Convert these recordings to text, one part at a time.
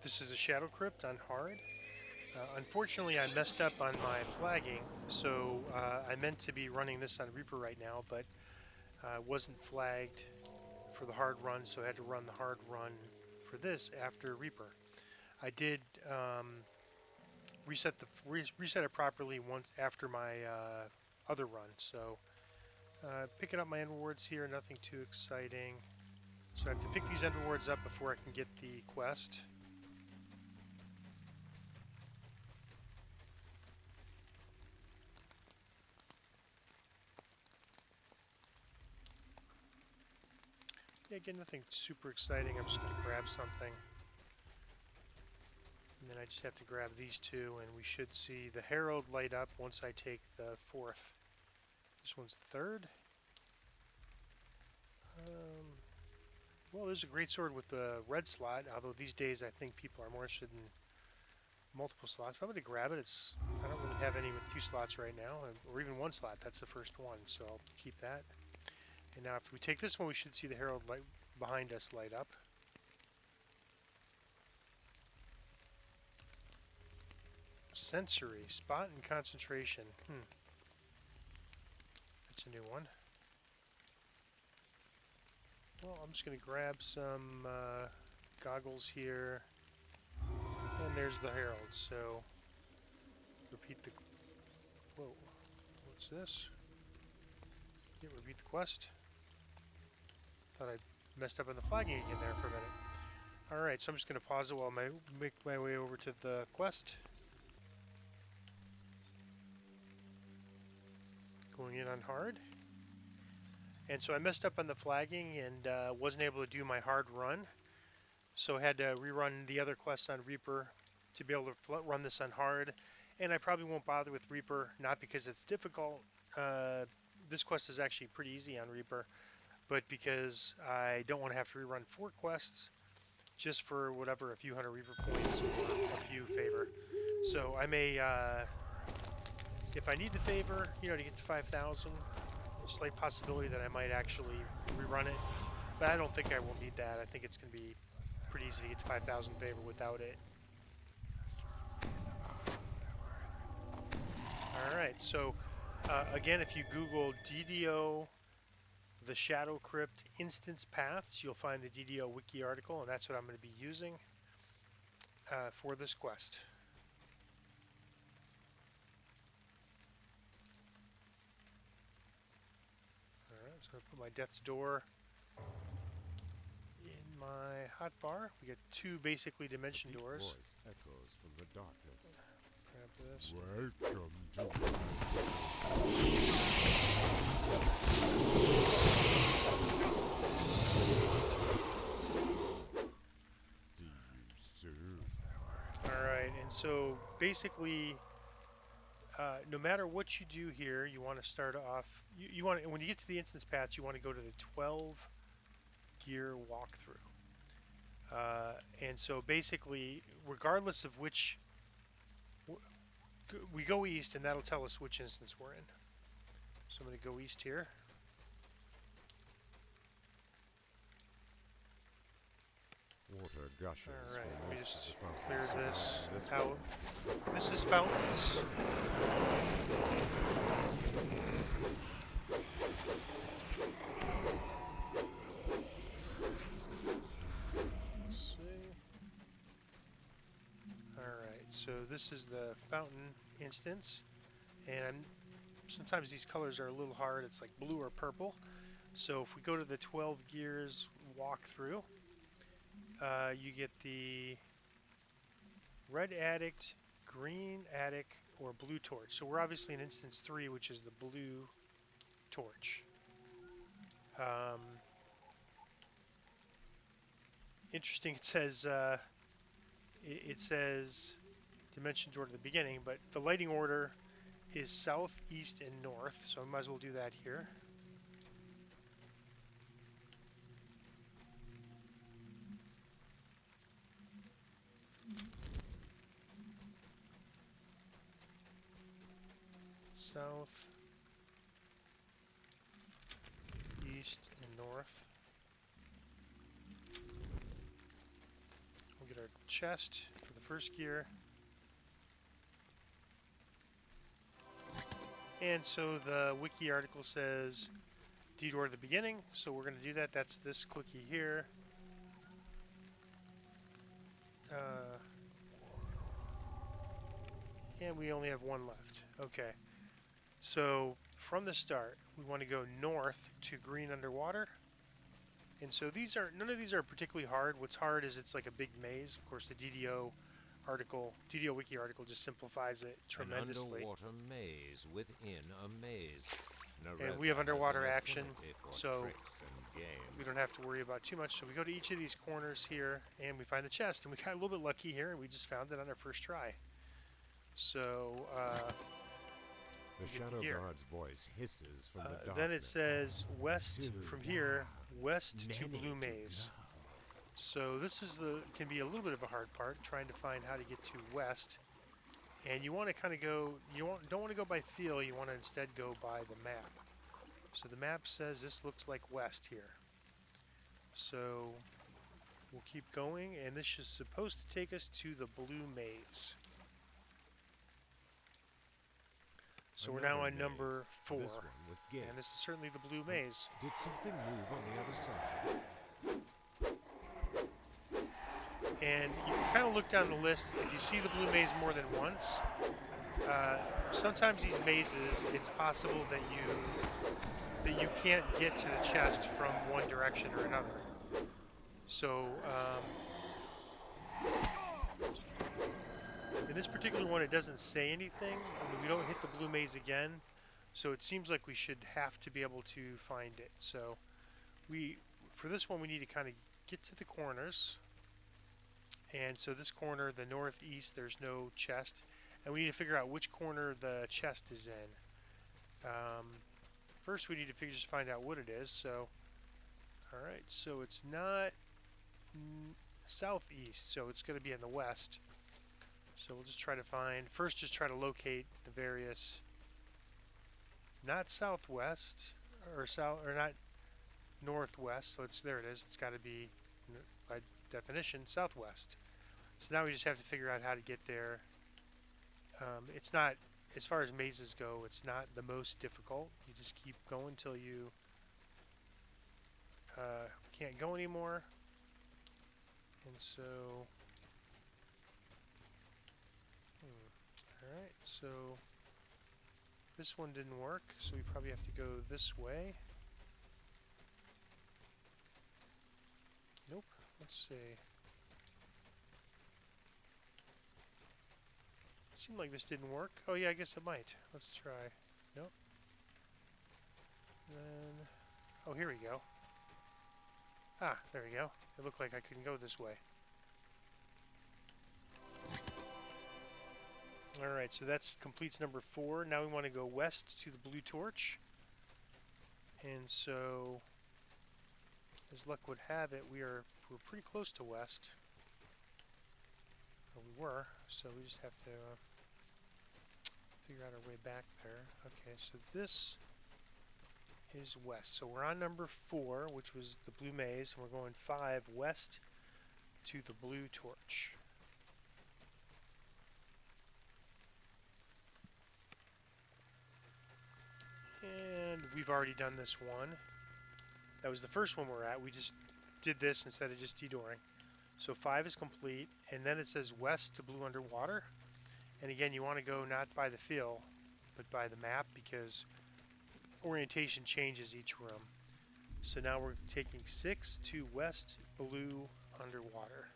This is a Shadow Crypt on hard. Unfortunately, I messed up on my flagging, so I meant to be running this on Reaper right now, but wasn't flagged for the hard run, so I had to run the hard run for this after Reaper. I did reset it properly once after my other run, so picking up my end rewards here, nothing too exciting. So I have to pick these end rewards up before I can get the quest. Yeah, again, nothing super exciting. I'm just going to grab something. And then I just have to grab these two, and we should see the Herald light up once I take the fourth. This one's the third. Well, there's a great sword with the red slot, although these days I think people are more interested in multiple slots. But I'm going to grab it. I don't really have any with 2 slots right now, or even 1 slot. That's the first one, so I'll keep that. And now if we take this one, we should see the Herald light behind us light up. Sensory, spot and concentration. That's a new one. Well, I'm just going to grab some goggles here. And there's the Herald. So, repeat the... Whoa, what's this? Yeah, repeat the quest. Thought I messed up on the flagging again there for a minute. Alright, so I'm just going to pause it while I make my way over to the quest. Going in on hard. And so I messed up on the flagging and wasn't able to do my hard run. So I had to rerun the other quests on Reaper to be able to run this on hard. And I probably won't bother with Reaper, not because it's difficult. This quest is actually pretty easy on Reaper, but because I don't want to have to rerun 4 quests just for whatever, a few hundred Reaper points or a few favor. So I may, if I need the favor, to get to 5,000, slight possibility that I might actually rerun it. But I don't think I will need that. I think it's going to be pretty easy to get to 5,000 favor without it. Alright, so again, if you Google DDO, the Shadow Crypt instance paths, you'll find the DDO wiki article, and that's what I'm going to be using for this quest. Alright, so I'm going to put my Death's Door in my hotbar. We get 2 basically dimension doors. Voice echoes from the darkness. Grab this. Welcome to see you soon. Alright, and so basically, no matter what you do here, you want to start off. You want to, when you get to the instance paths, you want to go to the 12 gear walkthrough. And so basically, regardless of which, we go east, and that'll tell us which instance we're in. So I'm going to go east here. Water gushes. Alright, let me just from clear this this out. This is fountains. Let's see. Alright, so this is the fountain instance. And sometimes these colors are a little hard. It's like blue or purple. So if we go to the 12 gears walkthrough, you get the red addict, green addict, or blue torch. So we're obviously in instance 3, which is the blue torch. Interesting. It says dimension door at the beginning, but the lighting order is south, east, and north. So I might as well do that here. South, east, and north. We'll get our chest for the first gear. And so the wiki article says DDO at the beginning, so we're going to do that. That's this cookie here. And we only have one left. Okay. So from the start, we want to go north to green underwater. And so none of these are particularly hard. What's hard is it's like a big maze. Of course, the DDO wiki article just simplifies it tremendously. An underwater maze within a maze. And we have underwater action, so games. We don't have to worry about too much. So we go to each of these corners here, and we find the chest. And we got a little bit lucky here, and we just found it on our first try. So The Shadow Guard's voice hisses from the darkness. then it says west from here, west to Blue Maze. So this is can be a little bit of a hard part, trying to find how to get to west. And you want to kind of go, don't want to go by feel, you want to instead go by the map. So the map says this looks like west here. So we'll keep going, and this is supposed to take us to the Blue Maze. So we're now on number 4, and this is certainly the Blue Maze. Did something move on the other side? And you can kind of look down the list. If you see the Blue Maze more than once, sometimes these mazes, it's possible that you can't get to the chest from one direction or another. So in this particular one, it doesn't say anything. I mean, we don't hit the Blue Maze again, so it seems like we should have to be able to find it. So for this one, we need to kind of get to the corners. And so this corner, the northeast, there's no chest. And we need to figure out which corner the chest is in. First, we need to just find out what it is. So, all right, so it's not southeast, so it's going to be in the west. So we'll just try to just try to locate the various, not southwest, or not northwest, so there it is. It's got to be, by definition, southwest. So now we just have to figure out how to get there. It's not, as far as mazes go, it's not the most difficult. You just keep going until you can't go anymore. And so, alright, so this one didn't work, so we probably have to go this way. Nope, let's see. Seemed like this didn't work. Oh yeah, I guess it might. Let's try. Nope. Then, oh, here we go. Ah, there we go. It looked like I couldn't go this way. Alright, so that completes number 4. Now we want to go west to the blue torch. And so, as luck would have it, we're pretty close to west. Or we were, so we just have to figure out our way back there. Okay, so this is west. So we're on number 4, which was the Blue Maze, and we're going 5 west to the blue torch. And we've already done this one. That was the first one we're at. We just did this instead of just DDOing. So 5 is complete, and then it says west to blue underwater. And again, you want to go not by the feel, but by the map, because orientation changes each room. So now we're taking 6 to west blue underwater.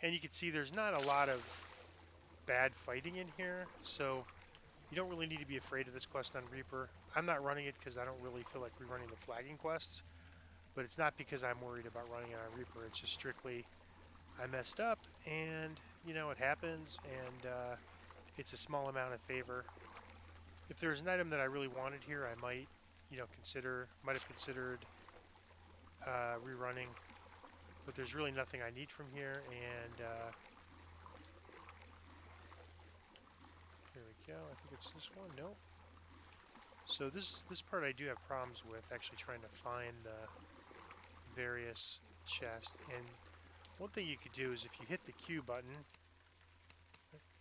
And you can see there's not a lot of bad fighting in here, so you don't really need to be afraid of this quest on Reaper. I'm not running it because I don't really feel like rerunning the flagging quests, but it's not because I'm worried about running it on Reaper. It's just strictly I messed up, and you know it happens, and it's a small amount of favor. If there's an item that I really wanted here, I might, might have considered rerunning. But there's really nothing I need from here, and here we go. I think it's this one. Nope. So this part I do have problems with, actually trying to find the various chests. And one thing you could do is if you hit the Q button,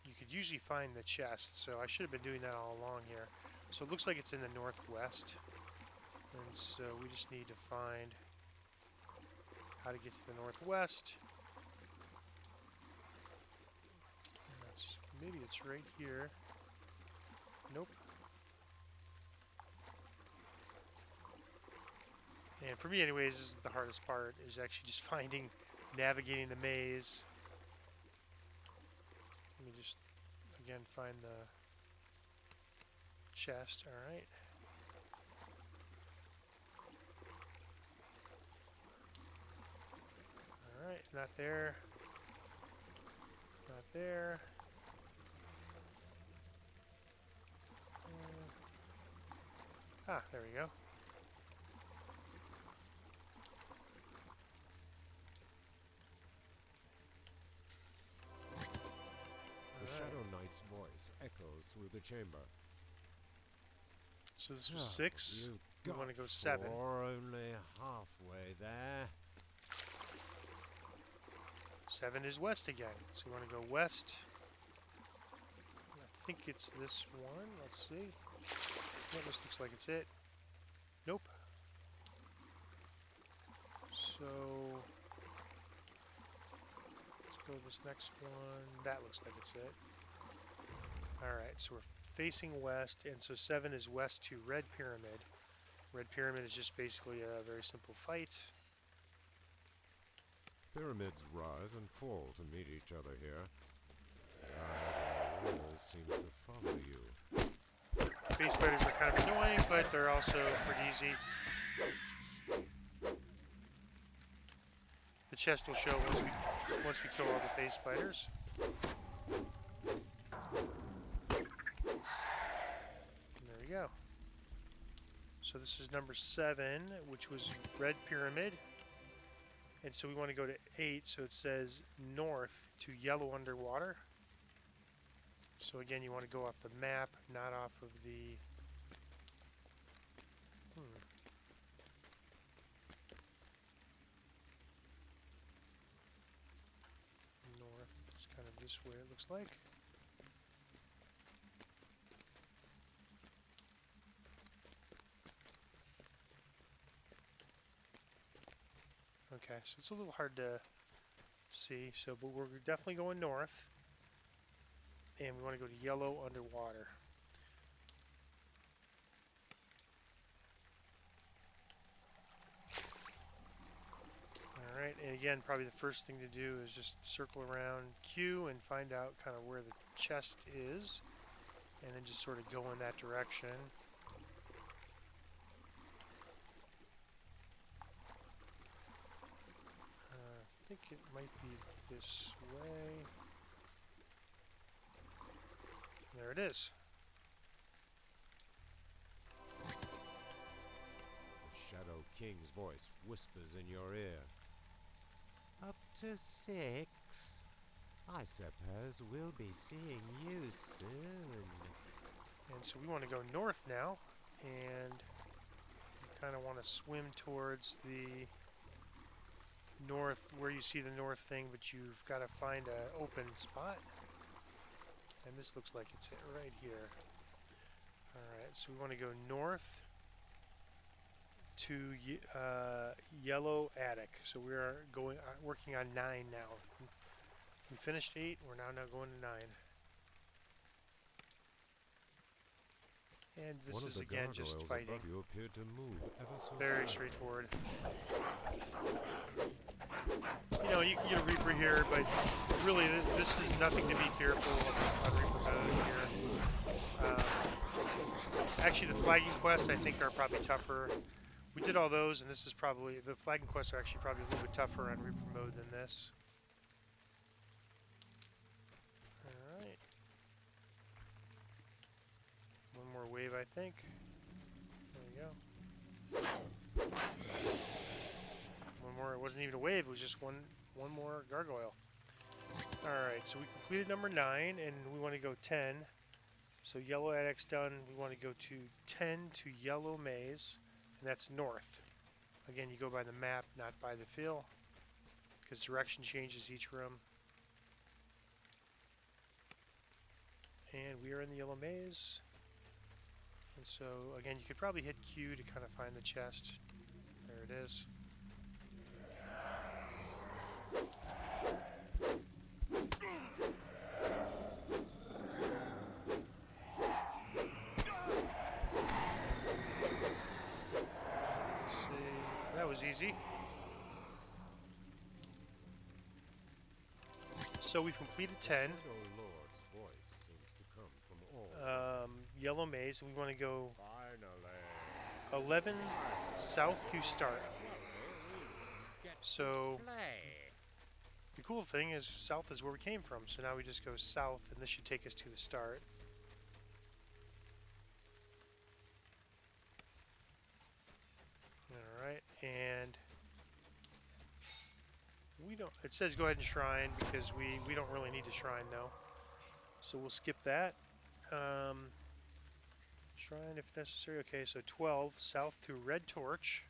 you could usually find the chest. So I should have been doing that all along here. So it looks like it's in the northwest. And so we just need to find how to get to the northwest. Maybe it's right here. Nope. And for me anyways, this is the hardest part, is actually just finding, navigating the maze. Let me just, again, find the chest. Alright. Alright, not there. Not there. There we go. The Shadow Knight's voice echoes through the chamber. So this was 6. We want to go 7. We're only halfway there. 7 is west again. So we want to go west. I think it's this one. Let's see. Yeah, this looks like it's it. Nope. So let's go this next one. That looks like it's it. Alright, so we're facing west, and so 7 is west to Red Pyramid. Red Pyramid is just basically a very simple fight. Pyramids rise and fall to meet each other here. The eyes and walls seem to follow you. Face spiders are kind of annoying, but they're also pretty easy. The chest will show once we kill all the face spiders. And there we go. So this is number 7, which was Red Pyramid. And so we want to go to 8, so it says north to Yellow Underwater. So again, you want to go off the map, not off of the... North, it's kind of this way it looks like. Okay, so it's a little hard to see, so but we're definitely going north. And we want to go to Yellow Underwater. Alright, and again, probably the first thing to do is just circle around Q and find out kind of where the chest is. And then just sort of go in that direction. I think it might be this way. There it is. The Shadow King's voice whispers in your ear. Up to 6. I suppose we'll be seeing you soon. And so we want to go north now, and you kind of want to swim towards the north, where you see the north thing, but you've got to find an open spot. And this looks like it's it right here. Alright, so we want to go north to Yellow Attic. So we are going working on 9 now. We finished 8, we're now going to 9. And this is again just fighting. Above you appeared to move ever so very slightly. straightforward. You know, you can get a Reaper here, but really this is nothing to be fearful of on Reaper mode here. Actually, the flagging quests I think are probably tougher. We did all those, and this is probably, the flagging quests are actually probably a little bit tougher on Reaper mode than this. Alright. One more wave, I think. There we go. One more, it wasn't even a wave, it was just one more gargoyle. Alright, so we completed number 9, and we want to go 10. So yellow attic's done. We want to go to 10 to yellow maze, and that's north. Again, you go by the map, not by the feel, because direction changes each room. And we are in the yellow maze. And so, again, you could probably hit Q to kind of find the chest. There it is. Let's see. That was easy. So we've completed 10. The Shadow Lord's voice seems to come from all. Yellow maze, and we want to go Finally. 11 south to start. Get So to play. the cool thing is south is where we came from, so now we just go south, and this should take us to the start. Alright, and we don't, it says go ahead and shrine because we don't really need to shrine though. So we'll skip that. Shrine if necessary. Okay, so 12 south to Red Torch.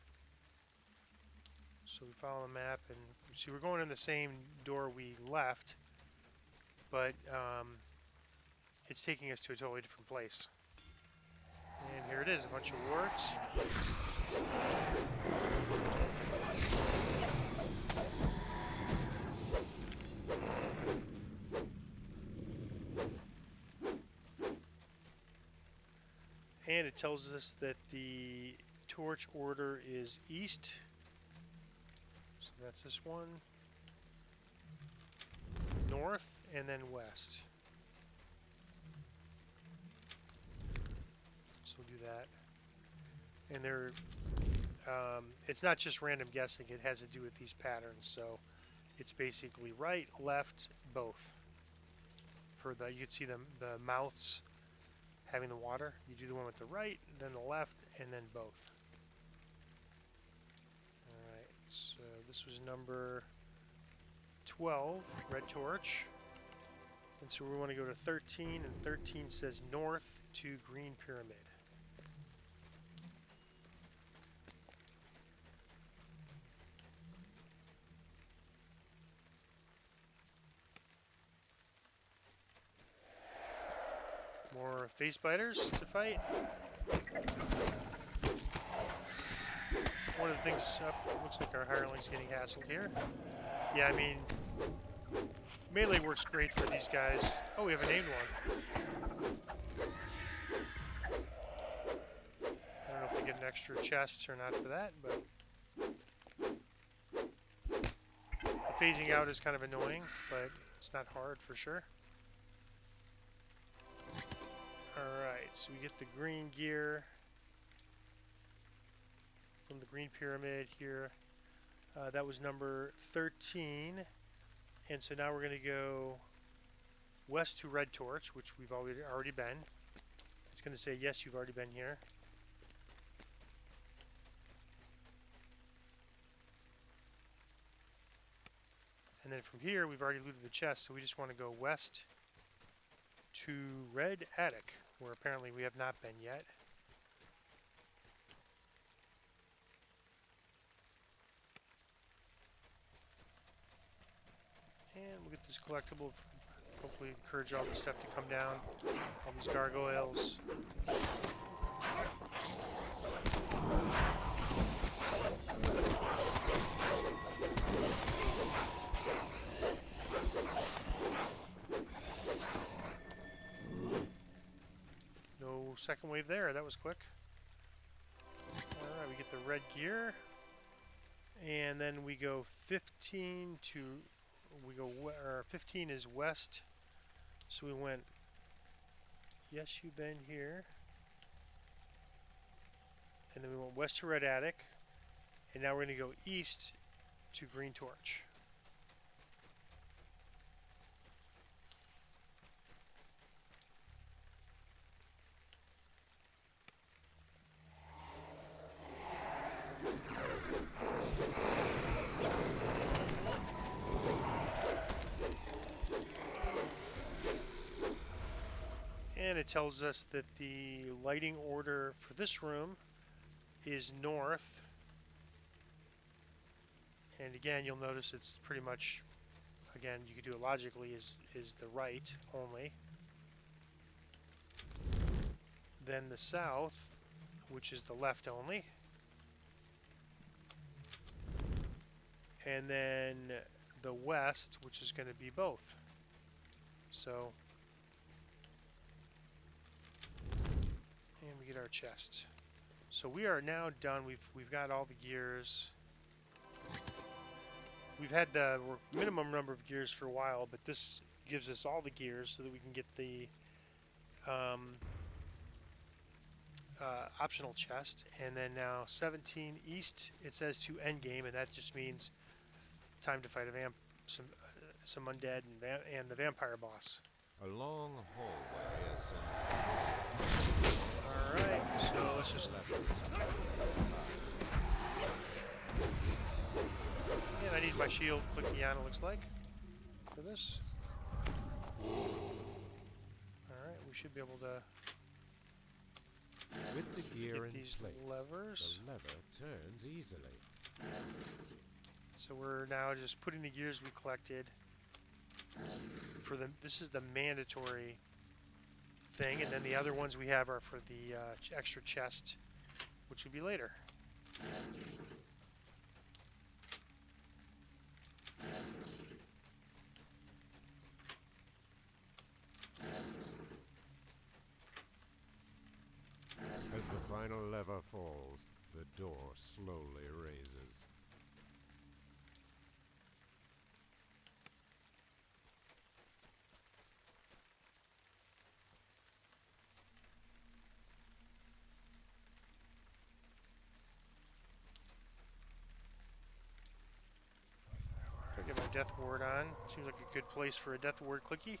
So we follow the map, and see we're going in the same door we left, but it's taking us to a totally different place. And here it is, a bunch of wards. And it tells us that the torch order is east. So that's this one. North and then west. So we'll do that. And there, it's not just random guessing, it has to do with these patterns. So it's basically right, left, both. For the, you can see the mouths having the water. You do the one with the right, then the left, and then both. Alright, so this was number 12, Red Torch. And so we want to go to 13, and 13 says north to Green Pyramid. More face biters to fight. One of the things looks like our hireling's getting hassled here. Yeah, I mean, melee works great for these guys. Oh, we have a named one. I don't know if we get an extra chest or not for that, but the phasing out is kind of annoying, but it's not hard for sure. Alright, so we get the green gear from the Green Pyramid here. That was number 13. And so now we're going to go west to Red Torch, which we've already been. It's going to say, yes, you've already been here. And then from here, we've already looted the chest, so we just want to go west to Red Attic, where apparently we have not been yet. And we'll get this collectible, hopefully encourage all this stuff to come down, all these gargoyles. No second wave there, that was quick. Alright, we get the red gear. And then we go 15 to, 15 is west. So we went, yes, you've been here. And then we went west to Red Attic. And now we're going to go east to Green Torch. And it tells us that the lighting order for this room is north. And again, you'll notice it's pretty much, again, you could do it logically, is the right only. Then the south, which is the left only. And then the west, which is going to be both. So, and we get our chest. So we are now done. We've got all the gears. We've had the minimum number of gears for a while, but this gives us all the gears so that we can get the optional chest. And then now 17 east, it says to end game, and that just means time to fight some undead and the vampire boss. A long hallway Alright, so let's just... And I need my shield clicky on, it looks like, for this. Alright, we should be able to with the gear get in these place, levers. the lever turns easily. So we're now just putting the gears we collected for the... This is the mandatory thing, and then the other ones we have are for the extra chest, which will be later. As the final lever falls, the door slowly raises. So I get my death ward on. Seems like a good place for a death ward clicky.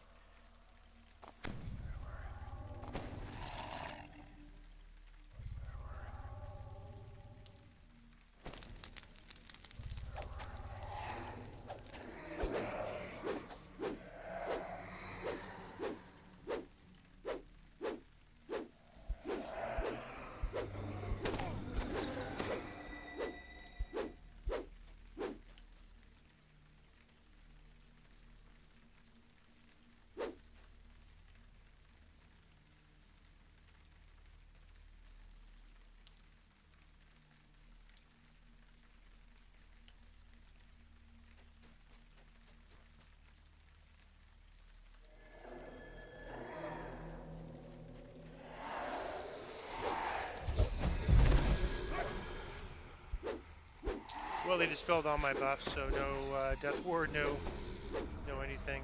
Well, they dispelled all my buffs, so no death ward, no anything.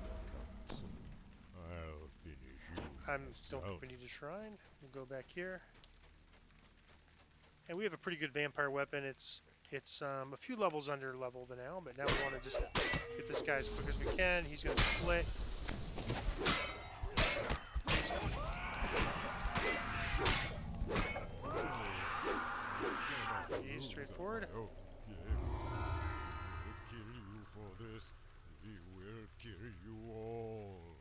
I'll finish you. Don't think we need a shrine. We'll go back here. And we have a pretty good vampire weapon. It's a few levels under level than now, but now we want to just get this guy as quick as we can. He's going to split. Easy, straightforward. Oh, yeah. We'll kill you for this. We will kill you all.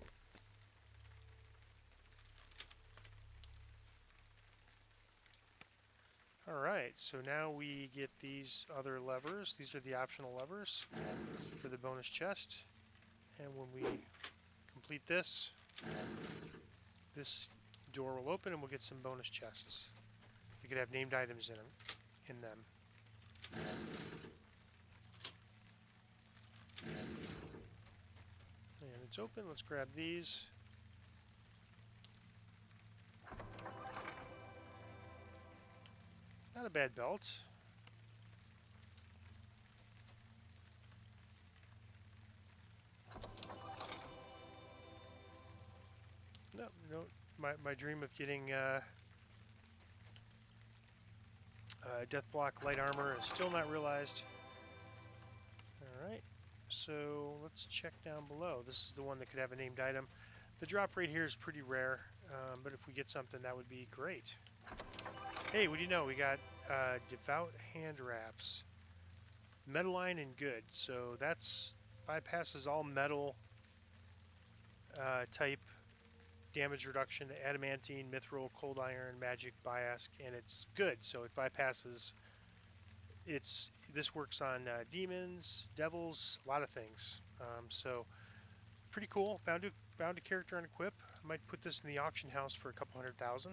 Alright, so now we get these other levers. These are the optional levers for the bonus chest. And when we complete this, this door will open and we'll get some bonus chests. They could have named items in them. And it's open. Let's grab these. Not a bad belt. No. My dream of getting death block light armor is still not realized. Alright, so let's check down below. This is the one that could have a named item. The drop rate here is pretty rare, but if we get something, that would be great. Hey, what do you know? We got devout hand wraps. Metaline and good, so that's bypasses all metal type damage reduction, adamantine, mithril, cold iron, magic, biask, and it's good. So it bypasses. This works on demons, devils, a lot of things. So pretty cool. Bound a character on equip. I might put this in the auction house for a couple 100,000.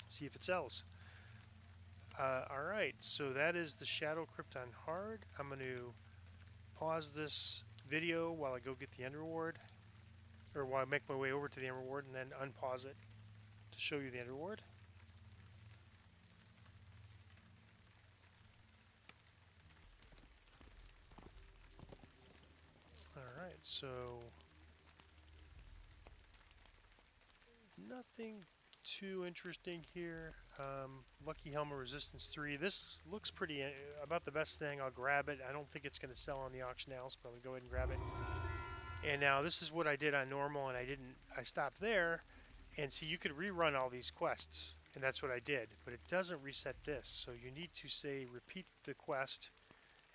See if it sells. All right, so that is the Shadow Crypt on hard. I'm going to pause this video while I go get the end reward, or while I make my way over to the end reward, and then unpause it to show you the end reward. All right, so nothing too interesting here. Lucky Helmet Resistance 3. This looks pretty about the best thing. I'll grab it. I don't think it's going to sell on the auction house, but I'm going to go ahead and grab it. And now this is what I did on normal, and I stopped there, and see you could rerun all these quests, and that's what I did, but it doesn't reset this. So you need to say repeat the quest,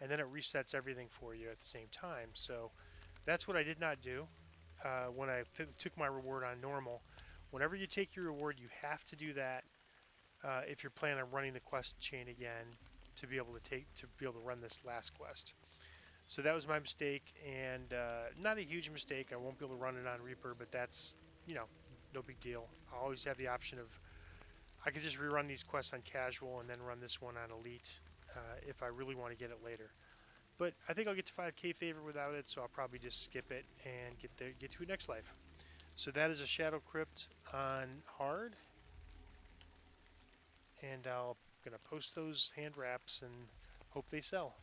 and then it resets everything for you at the same time. So that's what I did not do when I took my reward on normal. Whenever you take your reward, you have to do that if you're planning on running the quest chain again to be able to run this last quest. So that was my mistake, and not a huge mistake. I won't be able to run it on Reaper, but that's, no big deal. I always have the option of, I could just rerun these quests on casual and then run this one on elite if I really want to get it later. But I think I'll get to 5k favor without it, so I'll probably just skip it and get to it next life. So that is a Shadow Crypt on hard, and I'm gonna post those hand wraps and hope they sell.